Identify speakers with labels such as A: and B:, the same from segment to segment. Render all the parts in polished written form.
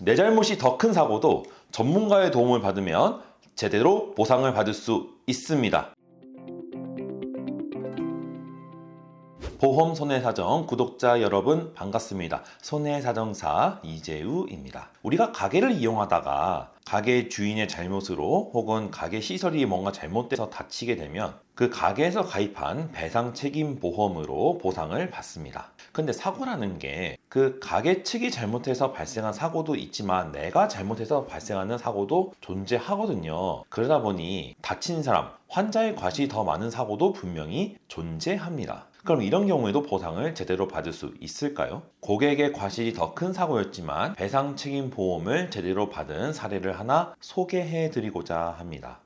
A: 내 잘못이 더 큰 사고도 전문가의 도움을 받으면 제대로 보상을 받을 수 있습니다. 보험 손해사정 구독자 여러분 반갑습니다. 손해사정사 이재우입니다. 우리가 가게를 이용하다가 가게 주인의 잘못으로 혹은 가게 시설이 뭔가 잘못돼서 다치게 되면 그 가게에서 가입한 배상 책임 보험으로 보상을 받습니다. 근데 사고라는 게 그 가게 측이 잘못해서 발생한 사고도 있지만 내가 잘못해서 발생하는 사고도 존재하거든요. 그러다 보니 다친 사람, 환자의 과실이 더 많은 사고도 분명히 존재합니다. 그럼 이런 경우에도 보상을 제대로 받을 수 있을까요? 고객의 과실이 더 큰 사고였지만 배상 책임 보험을 제대로 받은 사례를 하나 소개해 드리고자 합니다.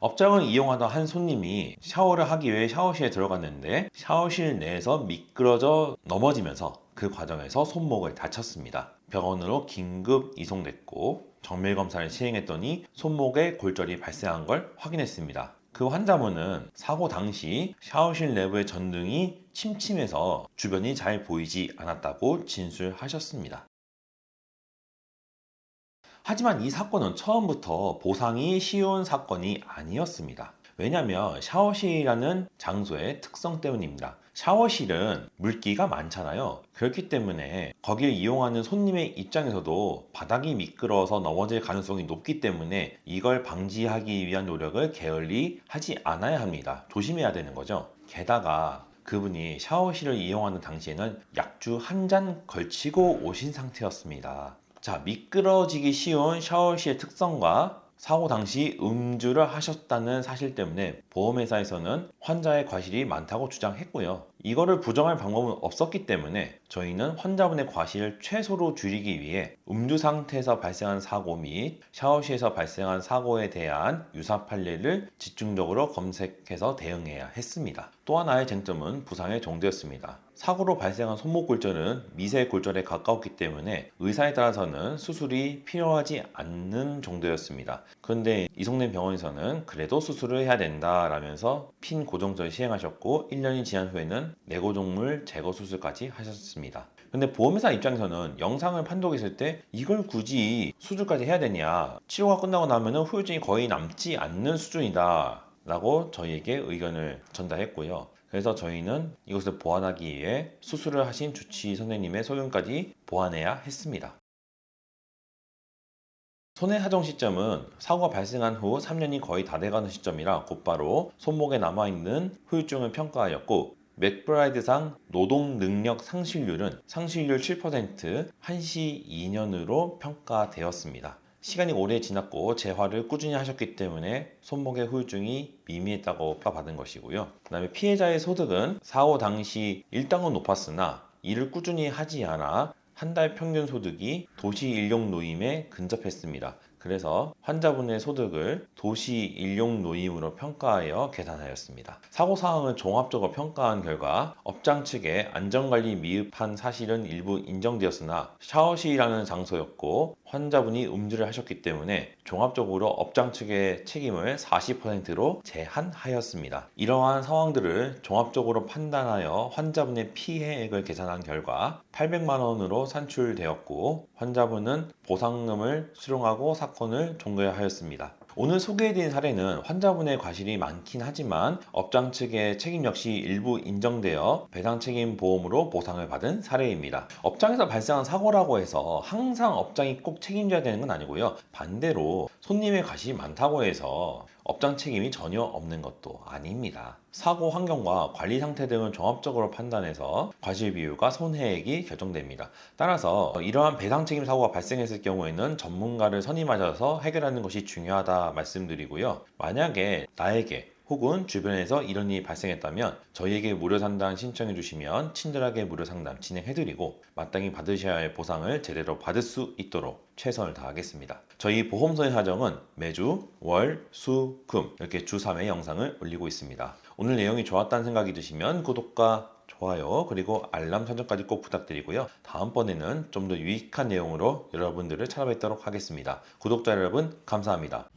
A: 업장을 이용하던 한 손님이 샤워를 하기 위해 샤워실에 들어갔는데 샤워실 내에서 미끄러져 넘어지면서 그 과정에서 손목을 다쳤습니다. 병원으로 긴급 이송됐고 정밀 검사를 시행했더니 손목에 골절이 발생한 걸 확인했습니다. 그 환자분은 사고 당시 샤워실 내부의 전등이 침침해서 주변이 잘 보이지 않았다고 진술하셨습니다. 하지만 이 사건은 처음부터 보상이 쉬운 사건이 아니었습니다. 왜냐하면 샤워실이라는 장소의 특성 때문입니다. 샤워실은 물기가 많잖아요. 그렇기 때문에 거기를 이용하는 손님의 입장에서도 바닥이 미끄러워서 넘어질 가능성이 높기 때문에 이걸 방지하기 위한 노력을 게을리 하지 않아야 합니다. 조심해야 되는 거죠. 게다가 그분이 샤워실을 이용하는 당시에는 약주 한 잔 걸치고 오신 상태였습니다. 자, 미끄러지기 쉬운 샤워실의 특성과 사고 당시 음주를 하셨다는 사실 때문에 보험회사에서는 환자의 과실이 많다고 주장했고요. 이거를 부정할 방법은 없었기 때문에 저희는 환자분의 과실을 최소로 줄이기 위해 음주 상태에서 발생한 사고 및 샤워실에서 발생한 사고에 대한 유사 판례를 집중적으로 검색해서 대응해야 했습니다. 또 하나의 쟁점은 부상의 정도였습니다. 사고로 발생한 손목 골절은 미세 골절에 가까웠기 때문에 의사에 따라서는 수술이 필요하지 않는 정도였습니다. 그런데 이송된 병원에서는 그래도 수술을 해야 된다라면서 핀 고정절 시행하셨고 1년이 지난 후에는 내고종물 제거 수술까지 하셨습니다. 근데 보험회사 입장에서는 영상을 판독했을 때 이걸 굳이 수술까지 해야 되냐, 치료가 끝나고 나면 후유증이 거의 남지 않는 수준이다 라고 저희에게 의견을 전달했고요. 그래서 저희는 이것을 보완하기 위해 수술을 하신 주치 선생님의 소견까지 보완해야 했습니다. 손해사정 시점은 사고가 발생한 후 3년이 거의 다 돼가는 시점이라 곧바로 손목에 남아있는 후유증을 평가하였고 맥브라이드상 노동능력 상실률은 상실률 7%, 한시 2년으로 평가되었습니다. 시간이 오래 지났고 재활을 꾸준히 하셨기 때문에 손목의 후유증이 미미했다고 평가받은 것이고요. 그 다음에 피해자의 소득은 사고 당시 일당은 높았으나 일을 꾸준히 하지 않아 한 달 평균 소득이 도시 일용 노임에 근접했습니다. 그래서 환자분의 소득을 도시 일용 노임으로 평가하여 계산하였습니다. 사고 사항을 종합적으로 평가한 결과 업장 측의 안전관리 미흡한 사실은 일부 인정되었으나 샤워실이라는 장소였고 환자분이 음주를 하셨기 때문에 종합적으로 업장 측의 책임을 40%로 제한하였습니다. 이러한 상황들을 종합적으로 판단하여 환자분의 피해액을 계산한 결과 800만 원으로 산출되었고 환자분은 보상금을 수령하고 사건을 종결하였습니다. 오늘 소개해드린 사례는 환자분의 과실이 많긴 하지만 업장 측의 책임 역시 일부 인정되어 배상 책임 보험으로 보상을 받은 사례입니다. 업장에서 발생한 사고라고 해서 항상 업장이 꼭 책임져야 되는 건 아니고요. 반대로 손님의 과실이 많다고 해서 업장 책임이 전혀 없는 것도 아닙니다. 사고 환경과 관리 상태 등을 종합적으로 판단해서 과실 비율과 손해액이 결정됩니다. 따라서 이러한 배상 책임 사고가 발생했을 경우에는 전문가를 선임하셔서 해결하는 것이 중요하다 말씀드리고요. 만약에 나에게 혹은 주변에서 이런 일이 발생했다면 저희에게 무료 상담 신청해 주시면 친절하게 무료 상담 진행해드리고 마땅히 받으셔야 할 보상을 제대로 받을 수 있도록 최선을 다하겠습니다. 저희 보험손해사정은 매주 월, 수, 금 이렇게 주 3회 영상을 올리고 있습니다. 오늘 내용이 좋았다는 생각이 드시면 구독과 좋아요 그리고 알람 설정까지 꼭 부탁드리고요. 다음번에는 좀 더 유익한 내용으로 여러분들을 찾아뵙도록 하겠습니다. 구독자 여러분 감사합니다.